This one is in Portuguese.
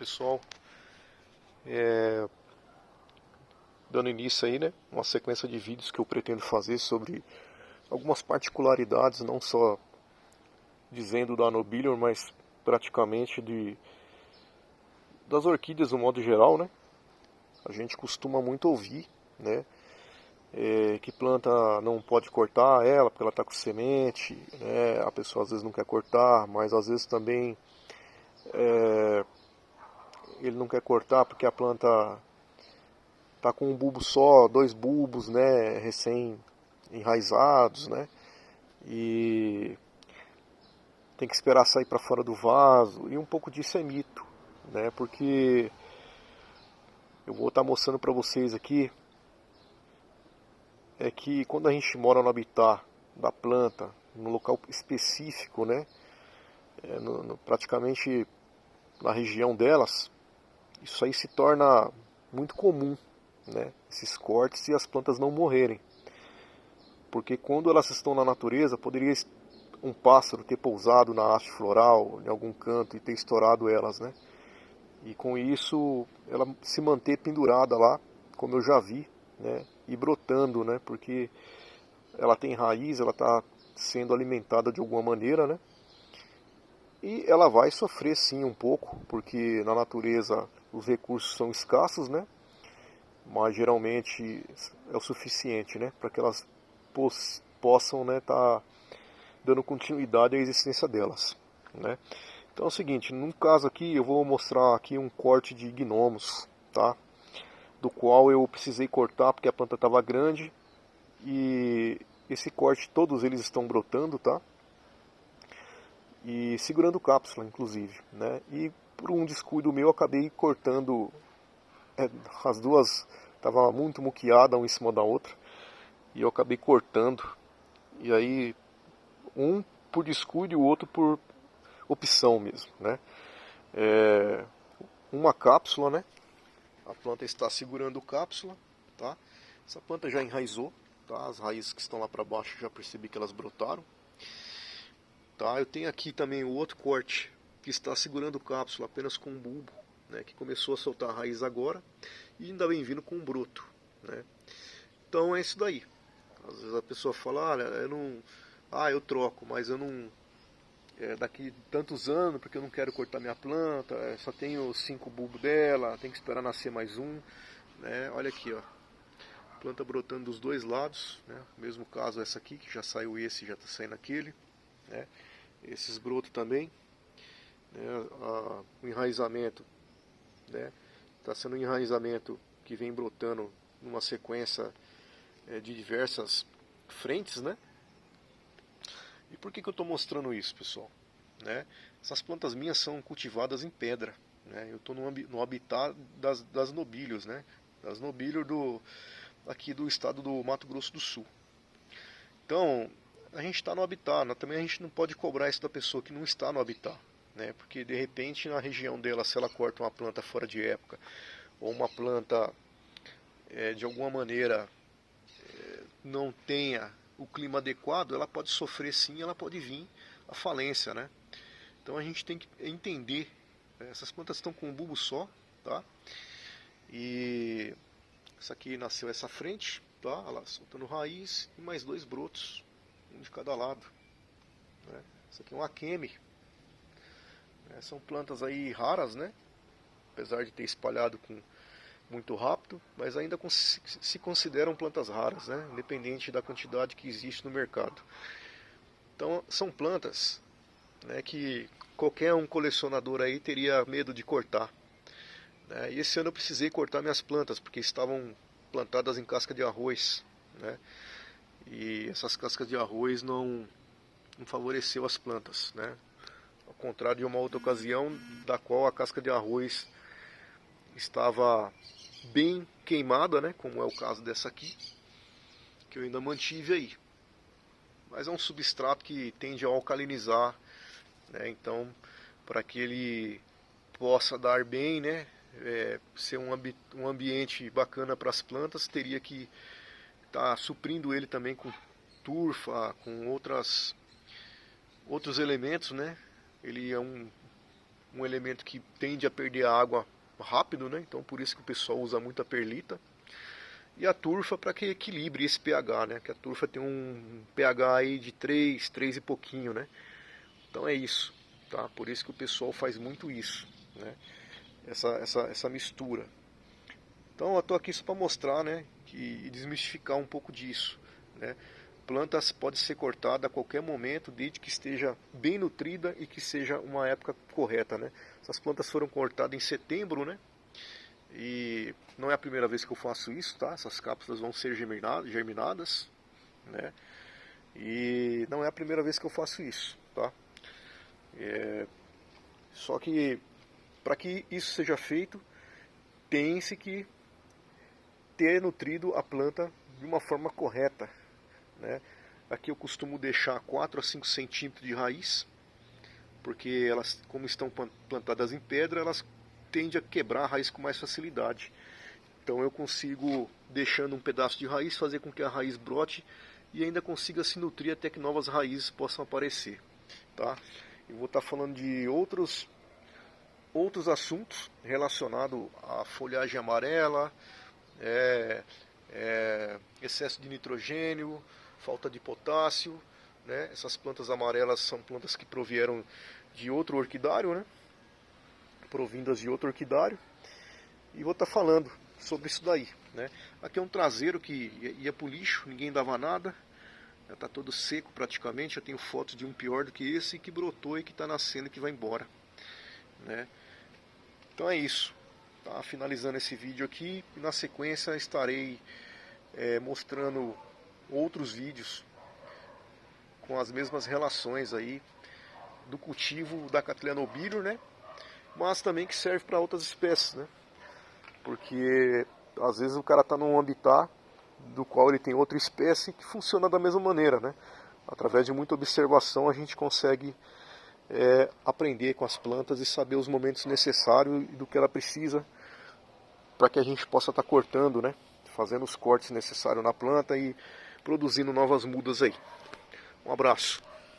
pessoal, dando início aí, né, uma sequência de vídeos que eu pretendo fazer sobre algumas particularidades, não só dizendo da Nobilior, mas praticamente das orquídeas no modo geral, né. A gente costuma muito ouvir, né, que planta não pode cortar ela porque ela está com semente, né, a pessoa às vezes não quer cortar, mas às vezes também ele não quer cortar porque a planta tá com um bulbo só, dois bulbos, né, recém enraizados, né, e tem que esperar sair para fora do vaso, e um pouco disso é mito, né, porque eu vou estar mostrando para vocês aqui é que quando a gente mora no habitat da planta, no local específico, né, praticamente na região delas, isso aí se torna muito comum, né, esses cortes e as plantas não morrerem. Porque quando elas estão na natureza, poderia um pássaro ter pousado na haste floral, em algum canto, e ter estourado elas, né? E com isso, ela se manter pendurada lá, como eu já vi, né? E brotando, né? Porque ela tem raiz, ela está sendo alimentada de alguma maneira, né? E ela vai sofrer sim um pouco, porque na natureza os recursos são escassos, né? Mas geralmente é o suficiente, né? Para que elas possam, né, tá dando continuidade à existência delas, né? Então é o seguinte, no caso aqui eu vou mostrar aqui um corte de gnomos, tá? Do qual eu precisei cortar porque a planta estava grande e esse corte todos eles estão brotando, tá? E segurando cápsula, inclusive, né? E por um descuido meu eu acabei cortando as duas, tava muito muqueada uma em cima da outra e eu acabei cortando e aí um por descuido e o outro por opção mesmo, né? Uma cápsula, né? A planta está segurando cápsula, tá? Essa planta já enraizou, tá? As raízes que estão lá para baixo já percebi que elas brotaram, tá? Eu tenho aqui também o outro corte que está segurando cápsula apenas com um bulbo, né? Que começou a soltar a raiz agora e ainda vem vindo com um broto, né? Então é isso daí. Às vezes a pessoa fala, eu não, eu troco, mas eu não, daqui tantos anos, porque eu não quero cortar minha planta, só tenho 5 bulbos dela, tem que esperar nascer mais um, né? Olha aqui, ó, planta brotando dos dois lados, né? Mesmo caso essa aqui, que já saiu esse, já está saindo aquele, né? Esses brotos também, né? O enraizamento, né? Está sendo um enraizamento que vem brotando numa sequência de diversas frentes, né? E por que eu estou mostrando isso, pessoal? Né? Essas plantas minhas são cultivadas em pedra, né? Eu estou no habitat das nobilios, né? Das nobilios aqui do estado do Mato Grosso do Sul. Então, a gente está no habitat, né? Também a gente não pode cobrar isso da pessoa que não está no habitat, né? Porque de repente na região dela, se ela corta uma planta fora de época, ou uma planta de alguma maneira não tenha o clima adequado, ela pode sofrer sim, ela pode vir a falência, né? Então a gente tem que entender, essas plantas estão com um bulbo só, tá? E essa aqui nasceu essa frente, tá? Ela soltando raiz e mais dois brotos, um de cada lado, né? Essa aqui é um akemi, né? São plantas aí raras, né? Apesar de ter espalhado muito rápido, mas ainda se consideram plantas raras, né? Independente da quantidade que existe no mercado. Então são plantas, né, que qualquer um colecionador aí teria medo de cortar, né? E esse ano eu precisei cortar minhas plantas porque estavam plantadas em casca de arroz, né? E essas cascas de arroz não favoreceu as plantas, né? Ao contrário de uma outra ocasião da qual a casca de arroz estava bem queimada, né? Como é o caso dessa aqui, que eu ainda mantive aí. Mas é um substrato que tende a alcalinizar, né? Então, para que ele possa dar bem, né? Ser um ambiente bacana para as plantas, teria que estar suprindo ele também com turfa, com outros elementos, né? Ele é um elemento que tende a perder a água rápido, né? Então por isso que o pessoal usa muita perlita. E a turfa para que equilibre esse pH, né? Que a turfa tem um pH aí de 3 e pouquinho, né? Então é isso, tá? Por isso que o pessoal faz muito isso, né? Essa mistura. Então eu estou aqui só para mostrar, né? E desmistificar um pouco disso, né? Plantas pode ser cortada a qualquer momento, desde que esteja bem nutrida e que seja uma época correta, né? Essas plantas foram cortadas em setembro, né? E não é a primeira vez que eu faço isso, tá? Essas cápsulas vão ser germinadas, né? E não é a primeira vez que eu faço isso, tá? Só que para que isso seja feito, tem-se que ter nutrido a planta de uma forma correta, né? Aqui eu costumo deixar 4 a 5 centímetros de raiz, porque elas, como estão plantadas em pedra, elas tendem a quebrar a raiz com mais facilidade. Então eu consigo, deixando um pedaço de raiz, fazer com que a raiz brote e ainda consiga se nutrir até que novas raízes possam aparecer, tá? Eu vou estar falando de outros assuntos relacionados à folhagem amarela, excesso de nitrogênio, falta de potássio, né? Essas plantas amarelas são plantas que provieram de outro orquidário, né? Provindas de outro orquidário. E vou estar falando sobre isso daí, né? Aqui é um traseiro que ia pro lixo, ninguém dava nada. Já está todo seco praticamente. Eu tenho fotos de um pior do que esse que brotou e que está nascendo e que vai embora, né? Então é isso. Tá finalizando esse vídeo aqui e na sequência estarei mostrando outros vídeos com as mesmas relações aí do cultivo da Cattleya nobilior, né? Mas também que serve para outras espécies, né? Porque às vezes o cara está num habitat do qual ele tem outra espécie que funciona da mesma maneira, né? Através de muita observação a gente consegue aprender com as plantas e saber os momentos necessários e do que ela precisa para que a gente possa estar cortando, né? Fazendo os cortes necessários na planta e produzindo novas mudas aí. Um abraço.